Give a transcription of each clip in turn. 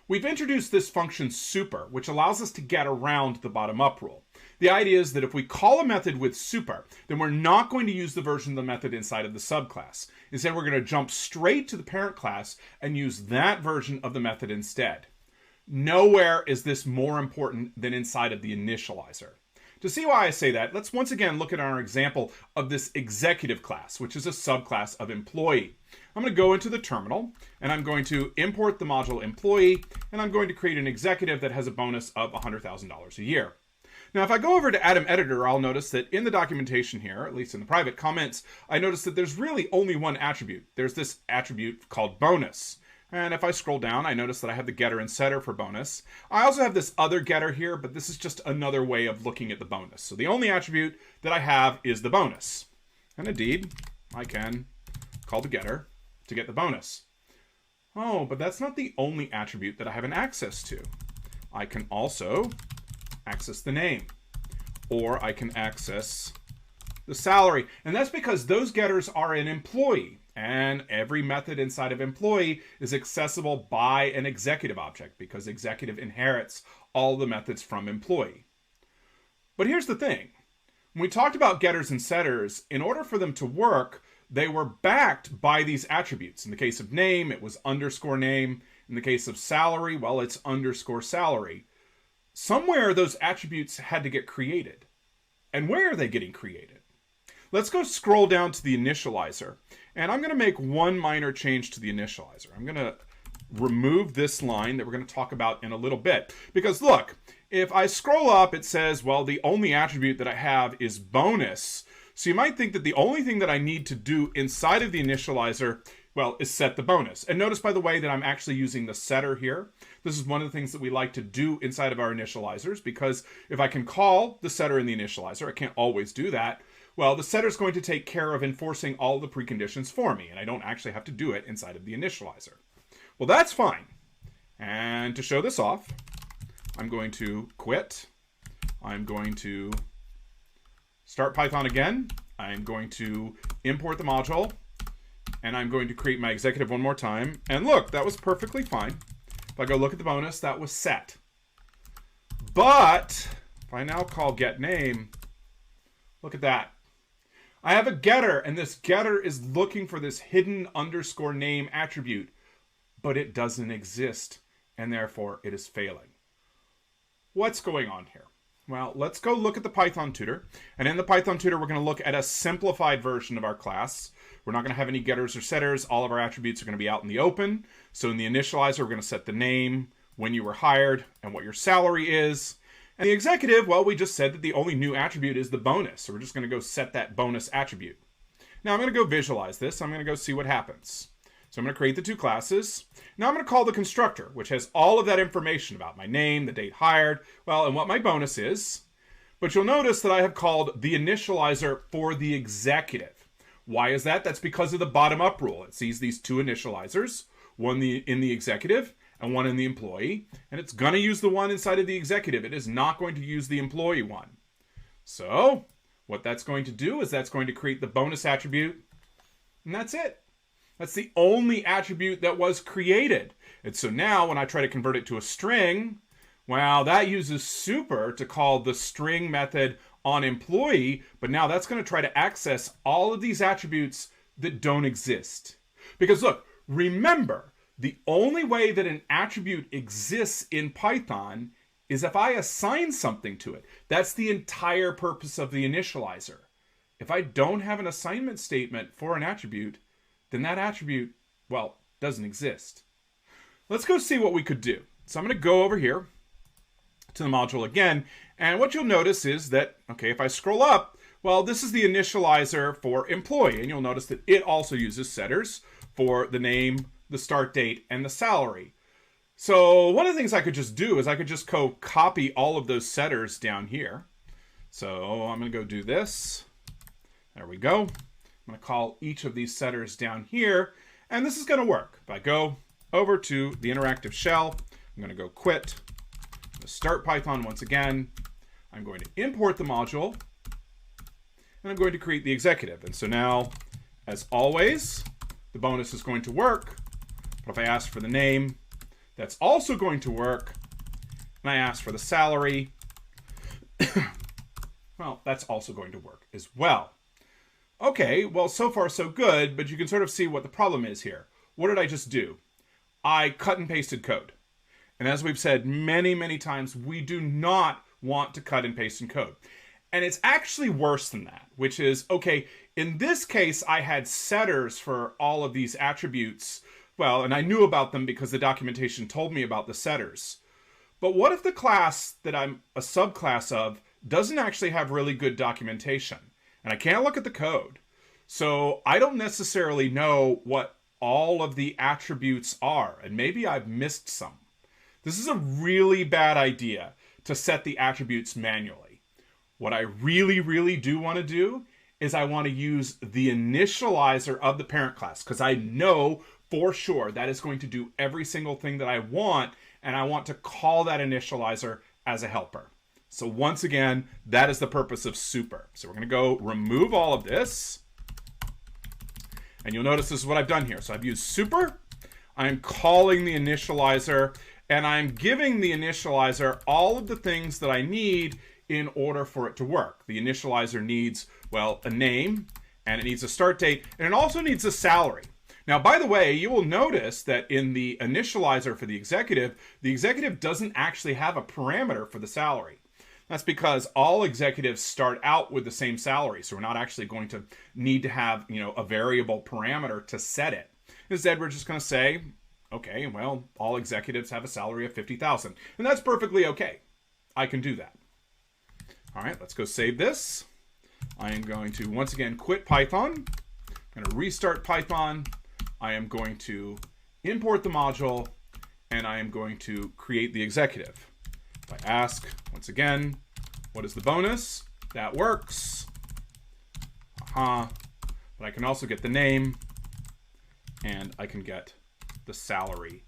We've introduced this function super, which allows us to get around the bottom-up rule. The idea is that if we call a method with super, then we're not going to use the version of the method inside of the subclass. Instead, we're going to jump straight to the parent class and use that version of the method instead. Nowhere is this more important than inside of the initializer. To see why I say that, let's once again look at our example of this executive class, which is a subclass of employee. I'm going to go into the terminal, and I'm going to import the module employee, and I'm going to create an executive that has a bonus of $100,000 a year. Now, if I go over to Atom Editor, I'll notice that in the documentation here, at least in the private comments, I notice that there's really only one attribute. There's this attribute called bonus. And if I scroll down, I notice that I have the getter and setter for bonus. I also have this other getter here, but this is just another way of looking at the bonus. So the only attribute that I have is the bonus. And indeed, I can call the getter to get the bonus. Oh, but that's not the only attribute that I have an access to. I can also access the name, or I can access the salary. And that's because those getters are an employee. And every method inside of employee is accessible by an executive object because executive inherits all the methods from employee. But here's the thing. When we talked about getters and setters, in order for them to work, they were backed by these attributes. In the case of name, it was underscore name. In the case of salary, well, it's underscore salary. Somewhere those attributes had to get created. And where are they getting created? Let's go scroll down to the initializer. And I'm going to make one minor change to the initializer. I'm going to remove this line that we're going to talk about in a little bit. Because look, if I scroll up, it says, well, the only attribute that I have is bonus. So you might think that the only thing that I need to do inside of the initializer, well, is set the bonus. And notice, by the way, that I'm actually using the setter here. This is one of the things that we like to do inside of our initializers, because if I can call the setter in the initializer, I can't always do that. Well, the setter is going to take care of enforcing all the preconditions for me, and I don't actually have to do it inside of the initializer. Well, that's fine. And to show this off, I'm going to quit. I'm going to start Python again. I'm going to import the module, and I'm going to create my executive one more time. And look, that was perfectly fine. If I go look at the bonus, that was set. But if I now call getName, look at that. I have a getter, and this getter is looking for this hidden underscore name attribute, but it doesn't exist, and therefore it is failing. What's going on here? Well, let's go look at the Python tutor, and in the Python tutor, we're going to look at a simplified version of our class. We're not going to have any getters or setters. All of our attributes are going to be out in the open. So in the initializer, we're going to set the name, when you were hired, and what your salary is. And the executive, well, we just said that the only new attribute is the bonus. So we're just going to go set that bonus attribute. Now I'm going to go visualize this. I'm going to go see what happens. So I'm going to create the two classes. Now I'm going to call the constructor, which has all of that information about my name, the date hired, well, and what my bonus is. But you'll notice that I have called the initializer for the executive. Why is that? That's because of the bottom-up rule. It sees these two initializers, one in the executive and one in the employee, and it's going to use the one inside of the executive. It is not going to use the employee one. So what that's going to do is that's going to create the bonus attribute, and that's it. That's the only attribute that was created. And so now when I try to convert it to a string, well, that uses super to call the string method on employee, but now that's going to try to access all of these attributes that don't exist. Because look, remember, the only way that an attribute exists in Python is if I assign something to it. That's the entire purpose of the initializer. If I don't have an assignment statement for an attribute, then that attribute, well, doesn't exist. Let's go see what we could do. So I'm going to go over here to the module again, and what you'll notice is that, okay, if I scroll up, well, this is the initializer for employee, and you'll notice that it also uses setters for the name, the start date, and the salary. So one of the things I could just do is I could just go copy all of those setters down here. So I'm going to go do this. There we go. I'm going to call each of these setters down here, and this is going to work. If I go over to the interactive shell, I'm going to go quit. I'm going to start Python once again. I'm going to import the module, and I'm going to create the executive. And so now, as always, the bonus is going to work. But if I ask for the name, that's also going to work, and I ask for the salary, well, that's also going to work as well. Okay, well, so far so good, but you can sort of see what the problem is here. What did I just do? I cut and pasted code. And as we've said many, many times, we do not want to cut and paste in code. And it's actually worse than that, which is, okay, in this case, I had setters for all of these attributes. Well, and I knew about them because the documentation told me about the setters. But what if the class that I'm a subclass of doesn't actually have really good documentation? And I can't look at the code. So I don't necessarily know what all of the attributes are, and maybe I've missed some. This is a really bad idea to set the attributes manually. What I really, really do want to do is I want to use the initializer of the parent class, because I know for sure that is going to do every single thing that I want, and I want to call that initializer as a helper. So once again, that is the purpose of super. So we're going to go remove all of this. And you'll notice this is what I've done here. So I've used super. I'm calling the initializer, and I'm giving the initializer all of the things that I need in order for it to work. The initializer needs, well, a name, and it needs a start date, and it also needs a salary. Now, by the way, you will notice that in the initializer for the executive doesn't actually have a parameter for the salary. That's because all executives start out with the same salary, so we're not actually going to need to have, a variable parameter to set it. Instead, we're just going to say, okay, well, all executives have a salary of $50,000, and that's perfectly okay. I can do that. All right, let's go save this. I am going to, once again, quit Python. I'm going to restart Python. I am going to import the module, and I am going to create the executive. If I ask, once again, what is the bonus? That works. But I can also get the name, and I can get the salary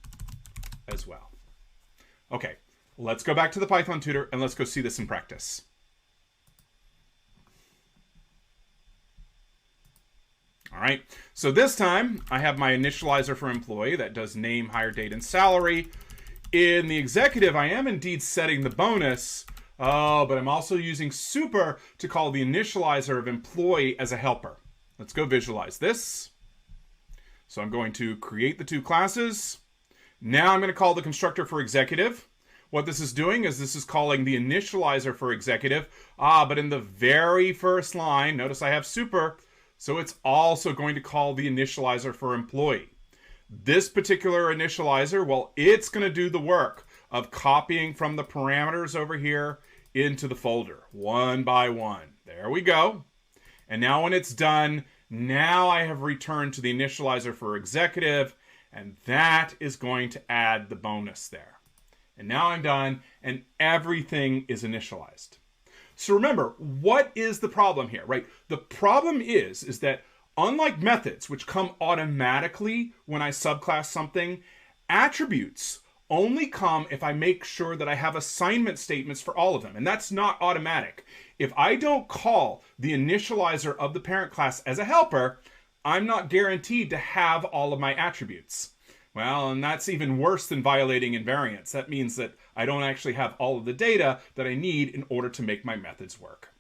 as well. Okay, let's go back to the Python tutor, and let's go see this in practice. All right, so this time I have my initializer for employee that does name, hire date, and salary. In the executive, I am indeed setting the bonus, but I'm also using super to call the initializer of employee as a helper. Let's go visualize this. So I'm going to create the two classes. Now I'm going to call the constructor for executive. What this is doing is this is calling the initializer for executive. But in the very first line, notice I have super, so it's also going to call the initializer for employee. This particular initializer, well, it's going to do the work of copying from the parameters over here into the folder, one by one. There we go. And now when it's done, now I have returned to the initializer for executive, and that is going to add the bonus there. And now I'm done, and everything is initialized. So remember, what is the problem here, right? The problem is that unlike methods, which come automatically when I subclass something, attributes only come if I make sure that I have assignment statements for all of them. And that's not automatic. If I don't call the initializer of the parent class as a helper, I'm not guaranteed to have all of my attributes. Well, and that's even worse than violating invariance. That means that I don't actually have all of the data that I need in order to make my methods work.